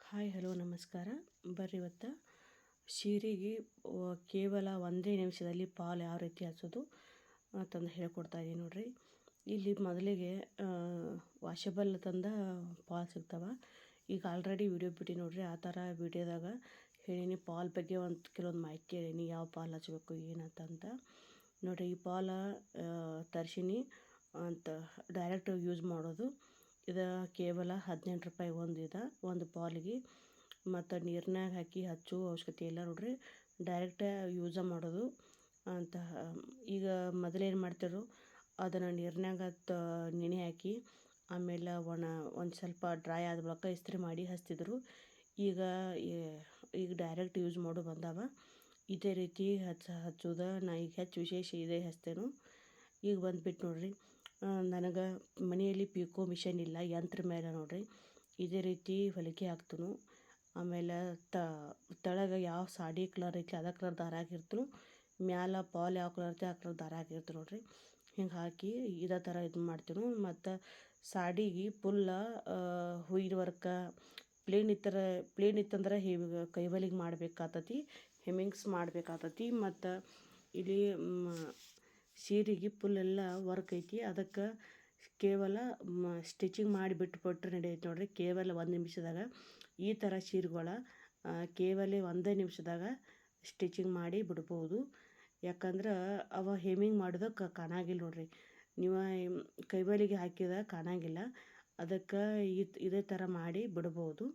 Hi hello ನಮಸ್ಕಾರ. ಬರ್ರಿ ಇವತ್ತು ಸೀರೆಗೆ ಕೇವಲ ಒಂದೇ ನಿಮಿಷದಲ್ಲಿ ಪಾಲ್ ಯಾವ ರೀತಿ ಹಚ್ಚೋದು ಅಂತಂದು ಹೇಳ್ಕೊಡ್ತಾ ಇದ್ದೀನಿ ನೋಡ್ರಿ. ಇಲ್ಲಿ ಮೊದಲಿಗೆ ವಾಷಬಲ್ ತಂದ ಪಾಲ್ ಸಿಗ್ತಾವೆ. ಈಗ ಆಲ್ರೆಡಿ ವಿಡಿಯೋ ಬಿಟ್ಟು ನೋಡ್ರಿ, ಆ ಥರ ವಿಡಿಯೋದಾಗ ಹೇಳೀನಿ. ಪಾಲ್ ಬಗ್ಗೆ ಕೆಲವೊಂದು ಮಾಹಿತಿ ಹೇಳೀನಿ, ಯಾವ ಪಾಲ್ ಹಚ್ಚಬೇಕು ಏನಂತ ನೋಡ್ರಿ. ಈ ಪಾಲ ತರ್ಸಿನಿ ಅಂತ ಡೈರೆಕ್ಟ್ ಯೂಸ್ ಮಾಡೋದು. ಇದು ಕೇವಲ 18 ರೂಪಾಯಿ ಒಂದು ಪಾಲಿಗೆ. ಮತ್ತು ನೀರಿನಾಗ ಹಾಕಿ ಹಚ್ಚೋ ಅವಶ್ಯಕತೆ ಇಲ್ಲ ನೋಡ್ರಿ, ಡೈರೆಕ್ಟ ಯೂಸ ಮಾಡೋದು ಅಂತ. ಈಗ ಮೊದಲೇನು ಮಾಡ್ತಿದ್ರು, ಅದನ್ನು ನೀರಿನಾಗ ನೆನೆ ಹಾಕಿ ಆಮೇಲೆ ಒಂದು ಸ್ವಲ್ಪ ಡ್ರೈ ಆದ ಬಳಿಕ ಇಸ್ತ್ರಿ ಮಾಡಿ ಹಚ್ತಿದ್ರು. ಈಗ ಡೈರೆಕ್ಟ್ ಯೂಸ್ ಮಾಡೋ ಬಂದಾವ. ಇದೇ ರೀತಿ ಹಚ್ಚೋದು. ನಾ ಈಗ ಹೆಚ್ಚು ವಿಶೇಷ ಇದೇ ಹಚ್ತೇನೆ. ಈಗ ಬಂದುಬಿಟ್ಟು ನೋಡ್ರಿ, ನನಗೆ ಮನೆಯಲ್ಲಿ ಪಿಕೋ ಮಿಷನ್ ಇಲ್ಲ, ಯಂತ್ರ ಮೇಲೆ ನೋಡ್ರಿ ಇದೇ ರೀತಿ ಹೊಲಿಗೆ ಹಾಕ್ತನು. ಆಮೇಲೆ ತೆಳಗೆ ಯಾವ ಸಾಡಿ ಕಲರ್ ಐತಿ ಅದೇ ಕಲರ್ ದಾರ ಹಾಕಿರ್ತನು, ಮ್ಯಾಲ ಪಾಲ್ ಯಾವ ಕಲರ್ ಐತಿ ಆ ಕಲರ್ ದಾರ ಹಾಕಿರ್ತೀನಿ ನೋಡ್ರಿ. ಹಿಂಗೆ ಹಾಕಿ ಇದೇ ಥರ ಇದು ಮಾಡ್ತೀನಿ. ಮತ್ತು ಸಾಡಿಗೆ ಫುಲ್ಲ ಹೂವಿನ ವರ್ಕ ಪ್ಲೇನ್ ಇತ್ತಂದ್ರೆ ಕೈವಲಿಗೆ ಮಾಡಬೇಕಾಗ್ತತಿ, ಹೆಮ್ಮಿಂಗ್ಸ್ ಮಾಡಬೇಕಾಗ್ತತಿ. ಮತ್ತು ಇಲ್ಲಿ ಸೀರೆಗೆ ಫುಲ್ಲೆಲ್ಲ ವರ್ಕ್ ಐತಿ, ಅದಕ್ಕೆ ಕೇವಲ ಸ್ಟಿಚಿಂಗ್ ಮಾಡಿ ಬಿಟ್ಬಿಟ್ರೆ ನಡೆಯುತ್ತೆ ನೋಡ್ರಿ. ಕೇವಲ 1 ನಿಮಿಷದಾಗ ಈ ಥರ ಸೀರೆಗಳ ಕೇವಲ 1 ನಿಮಿಷದಾಗ ಸ್ಟಿಚಿಂಗ್ ಮಾಡಿ ಬಿಡ್ಬೋದು. ಯಾಕಂದ್ರೆ ಅವ ಹೇಮಿಂಗ್ ಮಾಡೋದಕ್ಕೆ ಕಾಣಾಗಿಲ್ಲ ನೋಡ್ರಿ, ನೀವು ಕೈವಲಿಗೆ ಹಾಕಿದ ಕಾಣಾಗಿಲ್ಲ. ಅದಕ್ಕೆ ಇದೇ ಥರ ಮಾಡಿ ಬಿಡ್ಬೋದು.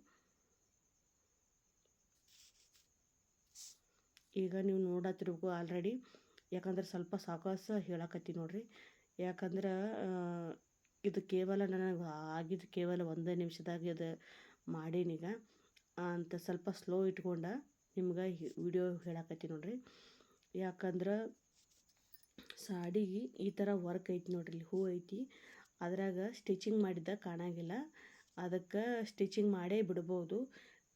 ಈಗ ನೀವು ನೋಡತ್ತಿರ್ಬೇಕು ಆಲ್ರೆಡಿ, ಯಾಕಂದ್ರೆ ಸ್ವಲ್ಪ ಸಾವಕಾಶ ಹೇಳಕತ್ತಿ ನೋಡ್ರಿ. ಯಾಕಂದ್ರೆ ಇದು ಕೇವಲ ನನಗೆ ಆಗಿದ್ದು ಕೇವಲ 1 ನಿಮಿಷದಾಗ ಇದು ಮಾಡೀನೀಗ ಅಂತ ಸ್ವಲ್ಪ ಸ್ಲೋ ಇಟ್ಕೊಂಡ ನಿಮ್ಗೆ ವಿಡಿಯೋ ಹೇಳಕತ್ತಿ ನೋಡ್ರಿ. ಯಾಕಂದ್ರೆ ಸಾಡಿಗೆ ಈ ಥರ ವರ್ಕ್ ಐತಿ ನೋಡ್ರಿ, ಇಲ್ಲಿ ಹೂ ಐತಿ, ಅದ್ರಾಗ ಸ್ಟಿಚಿಂಗ್ ಮಾಡಿದ್ದ ಕಾಣಾಗಿಲ್ಲ. ಅದಕ್ಕೆ ಸ್ಟಿಚಿಂಗ್ ಮಾಡೇ ಬಿಡ್ಬೋದು,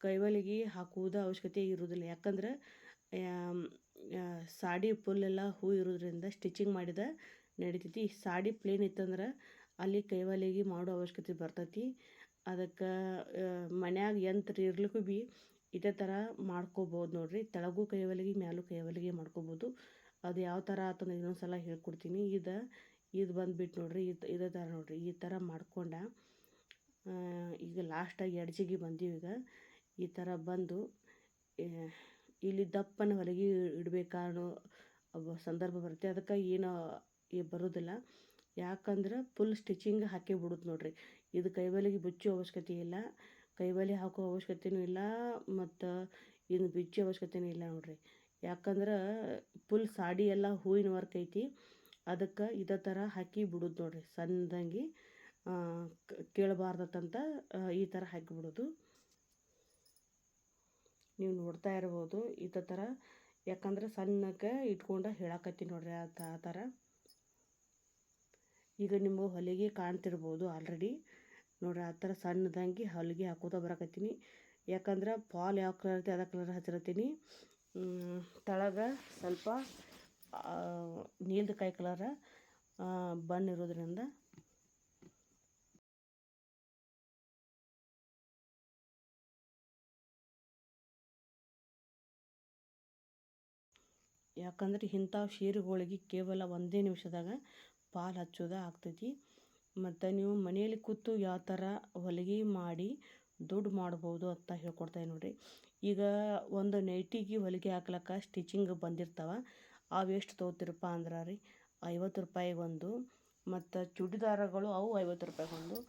ಕೈವಲಿಗೆ ಹಾಕುವುದು ಅವಶ್ಯಕತೆ ಇರೋದಿಲ್ಲ. ಯಾಕಂದ್ರೆ ಸಾಡಿ ಫುಲ್ಲೆಲ್ಲ ಹೂ ಇರೋದ್ರಿಂದ ಸ್ಟಿಚಿಂಗ್ ಮಾಡಿದ ನಡಿತೈತಿ. ಸಾಡಿ ಪ್ಲೇನ್ ಇತ್ತಂದ್ರೆ ಅಲ್ಲಿ ಕೈವಲಿಗೆ ಮಾಡೋ ಅವಶ್ಯಕತೆ ಬರ್ತೈತಿ. ಅದಕ್ಕೆ ಮನ್ಯಾಗ ಯಂತ್ರ ಇರ್ಲಿಕ್ಕೂ ಭೀ ಇದೇ ಥರ ಮಾಡ್ಕೋಬೋದು ನೋಡ್ರಿ. ತೆಳಗೂ ಕೈವಲಿಗೆ ಮ್ಯಾಲೂ ಕೈವಲಿಗೆ ಮಾಡ್ಕೋಬೋದು. ಅದು ಯಾವ ಥರ ಆತಂದ್ರೆ ಇನ್ನೊಂದು ಸಲ ಹೇಳ್ಕೊಡ್ತೀನಿ. ಇದು ಬಂದುಬಿಟ್ಟು ನೋಡ್ರಿ, ಇದೇ ಥರ ನೋಡ್ರಿ, ಈ ಥರ ಮಾಡ್ಕೊಂಡ ಈಗ ಲಾಸ್ಟಾಗಿ ಎಡ್ಜಿಗೆ ಬಂದೀವಿ. ಈಗ ಈ ಥರ ಬಂದು ಇಲ್ಲಿ ದಪ್ಪನ ಹೊಲಿಗೆ ಇಡಬೇಕಾದೋ ಸಂದರ್ಭ ಬರುತ್ತೆ. ಅದಕ್ಕೆ ಏನು ಬರೋದಿಲ್ಲ, ಯಾಕಂದ್ರೆ ಫುಲ್ ಸ್ಟಿಚಿಂಗ್ ಹಾಕಿ ಬಿಡುತ್ತೆ ನೋಡ್ರಿ. ಇದು ಕೈವಲಿಗೆ ಬಿಚ್ಚೋ ಅವಶ್ಯಕತೆ ಇಲ್ಲ, ಕೈವಲಿ ಹಾಕೋ ಅವಶ್ಯಕತೆಯೂ ಇಲ್ಲ, ಮತ್ತು ಇನ್ನು ಬಿಚ್ಚೋ ಅವಶ್ಯಕತೆಯೂ ಇಲ್ಲ ನೋಡ್ರಿ. ಯಾಕಂದ್ರೆ ಫುಲ್ ಸಾಡಿ ಎಲ್ಲ ಹೂವಿನ ವರ್ಕ್ ಐತಿ, ಅದಕ್ಕೆ ಇದೇ ಥರ ಹಾಕಿ ಬಿಡೋದು ನೋಡ್ರಿ. ಸಣ್ಣದಾಗಿ ಕೇಳಬಾರ್ದಂತ ಈ ಥರ ಹಾಕಿಬಿಡೋದು. ನೀವು ನೋಡ್ತಾ ಇರ್ಬೋದು ಇದೇ ಥರ, ಯಾಕಂದ್ರೆ ಸಣ್ಣಕ್ಕೆ ಇಟ್ಕೊಂಡು ಹೇಳಕತ್ತೀನಿ ನೋಡ್ರಿ. ಆ ಥರ ಈಗ ನಿಮಗೆ ಹೊಲಿಗೆ ಕಾಣ್ತಿರ್ಬೋದು ಆಲ್ರೆಡಿ ನೋಡ್ರಿ. ಆ ಥರ ಸಣ್ಣದಾಗಿ ಹೊಲಿಗೆ ಹಾಕೋತಾ ಬರಕತ್ತೀನಿ. ಯಾಕಂದ್ರೆ ಪಾಲ್ ಯಾವ ಕಲರ್ ಇರುತ್ತೆ ಅದೇ ಕಲರ್ ಹಚ್ಚಿರ್ತೀನಿ. ತೆಳಗೆ ಸ್ವಲ್ಪ ನೀಲ್ದಕಾಯಿ ಕಲರ ಬಣ್ಣ ಇರೋದ್ರಿಂದ ಯಾಕಂದ್ರೆ ಇಂಥ ಸೀರೆಗಳಿಗೆ ಕೇವಲ 1 ನಿಮಿಷದಾಗ ಪಾಲ್ ಹಚ್ಚೋದು ಆಗ್ತೈತಿ. ಮತ್ತು ನೀವು ಮನೆಯಲ್ಲಿ ಕೂತು ಯಾವ ಥರ ಹೊಲಿಗೆ ಮಾಡಿ ದುಡ್ಡು ಮಾಡ್ಬೋದು ಅಂತ ಹೇಳ್ಕೊಡ್ತಾಯಿದ್ದೀನಿ ನೋಡ್ರಿ. ಈಗ ಒಂದು ನೈಟಿಗೆ ಹೊಲಿಗೆ ಹಾಕ್ಲಿಕ್ಕೆ ಸ್ಟಿಚಿಂಗ್ ಬಂದಿರ್ತಾವೆ, ಅವು ಎಷ್ಟು ತೊಗೋತೀರಪ್ಪ ಅಂದ್ರೆ ರೀ 50 ರೂಪಾಯಿಗೆ ಒಂದು. ಮತ್ತು ಚೂಡಿದಾರಗಳು ಅವು 50 ರೂಪಾಯಿಗೆ ಒಂದು.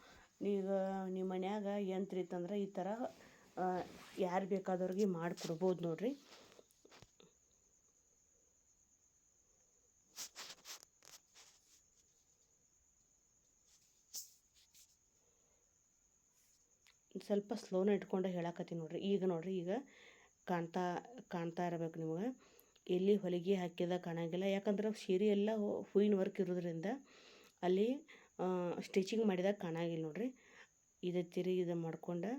ಈಗ ನಿಮ್ಮ ಮನ್ಯಾಗ ಯಂತ್ರ ಇತ್ತಂದ್ರೆ ಈ ಥರ ಯಾರು ಬೇಕಾದವ್ರಿಗೆ ಮಾಡಿಕೊಡ್ಬೋದು ನೋಡ್ರಿ. ಸ್ವಲ್ಪ ಸ್ಲೋನ ಇಟ್ಕೊಂಡು ಹೇಳಕತ್ತೀನಿ ನೋಡ್ರಿ. ಈಗ ನೋಡ್ರಿ, ಈಗ ಕಾಣ್ತಾ ಇರಬೇಕು ನಿಮಗೆ, ಎಲ್ಲಿ ಹೊಲಿಗೆ ಹಾಕಿದ ಕಾಣಂಗಿಲ್ಲ. ಯಾಕಂದ್ರೆ ಸೀರೆ ಎಲ್ಲ ಹೂವಿನ ವರ್ಕ್ ಇರೋದ್ರಿಂದ ಅಲ್ಲಿ ಸ್ಟಿಚಿಂಗ್ ಮಾಡಿದಾಗ ಕಾಣಂಗಿಲ್ಲ ನೋಡ್ರಿ. ಇದೇ ತಿರಿ ಇದು ಮಾಡ್ಕೊಂಡು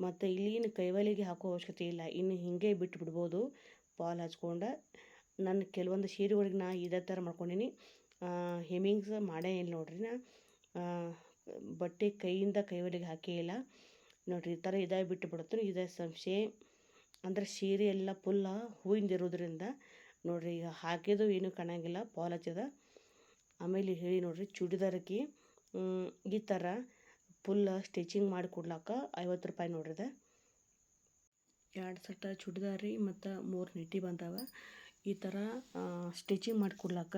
ಮತ್ತು ಇಲ್ಲಿನ ಕೈವಲಿಗೆ ಹಾಕೋ ಅವಶ್ಯಕತೆ ಇಲ್ಲ, ಇನ್ನು ಹೀಗೆ ಬಿಟ್ಟು ಬಿಡ್ಬೋದು ಪಾಲ್ ಹಚ್ಕೊಂಡು. ನನ್ನ ಕೆಲವೊಂದು ಸೀರೆಗಳಿಗೆ ನಾ ಇದೇ ಥರ ಮಾಡ್ಕೊಂಡೀನಿ, ಹೆಮ್ಮಿಂಗ್ಸ್ ಮಾಡೇ ಇಲ್ಲ ನೋಡ್ರಿ. ನಾ ಬಟ್ಟೆ ಕೈಯಿಂದ ಕೈವಲಿಗೆ ಹಾಕೇ ಇಲ್ಲ. ನೋಡಿರಿ ಈ ಥರ ಇದಾಗಿ ಬಿಟ್ಟು ಬಿಡುತ್ತೆ. ಇದೇ ಸೇಮ್ ಅಂದ್ರೆ ಸೀರೆ ಎಲ್ಲ ಫುಲ್ಲ ಹೂವಿಂದಿರೋದ್ರಿಂದ ನೋಡಿರಿ ಈಗ ಹಾಕಿದ್ದು ಏನೂ ಕಾಣಂಗಿಲ್ಲ, ಪಾಲ್ ಹಚ್ಚದ. ಆಮೇಲೆ ಹೇಳಿ ನೋಡಿರಿ ಚೂಡಿದಾರಕ್ಕೆ ಈ ಥರ ಫುಲ್ಲ ಸ್ಟಿಚಿಂಗ್ ಮಾಡಿ ಕೊಡ್ಲಾಕ 50 ರೂಪಾಯಿ ನೋಡ್ರಿದೆ. 2 ಸೆಟ್ ಚೂಡಿದಾರ ರೀ ಮತ್ತು 3 ನಿಟ್ಟಿ ಬಂದಾವ. ಈ ಥರ ಸ್ಟಿಚಿಂಗ್ ಮಾಡಿ ಕೊಡ್ಲಾಕ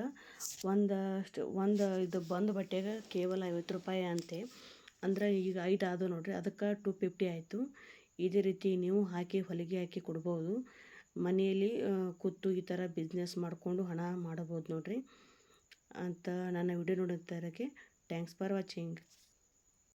ಒಂದು ಇದು ಬಂದು ಬಟ್ಟೆಗೆ ಕೇವಲ 50 ರೂಪಾಯಿ ಅಂತೆ. ಅಂದ್ರೆ ಈಗ 5 ಆದವು ನೋಡಿರಿ, ಅದಕ್ಕೆ 250 ಆಯಿತು. ಇದೇ ರೀತಿ ನೀವು ಹಾಕಿ ಹೊಲಿಗೆ ಹಾಕಿ ಕೊಡ್ಬೋದು. ಮನೆಯಲ್ಲಿ ಕೂತು ಈ ಥರ ಬಿಸ್ನೆಸ್ ಮಾಡಿಕೊಂಡು ಹಣ ಮಾಡಬೋದು ನೋಡಿರಿ ಅಂತ ನನ್ನ ವಿಡಿಯೋ ನೋಡುತ್ತಾ ಇರೋಕ್ಕೆ ಥ್ಯಾಂಕ್ಸ್ ಫಾರ್ ವಾಚಿಂಗ್.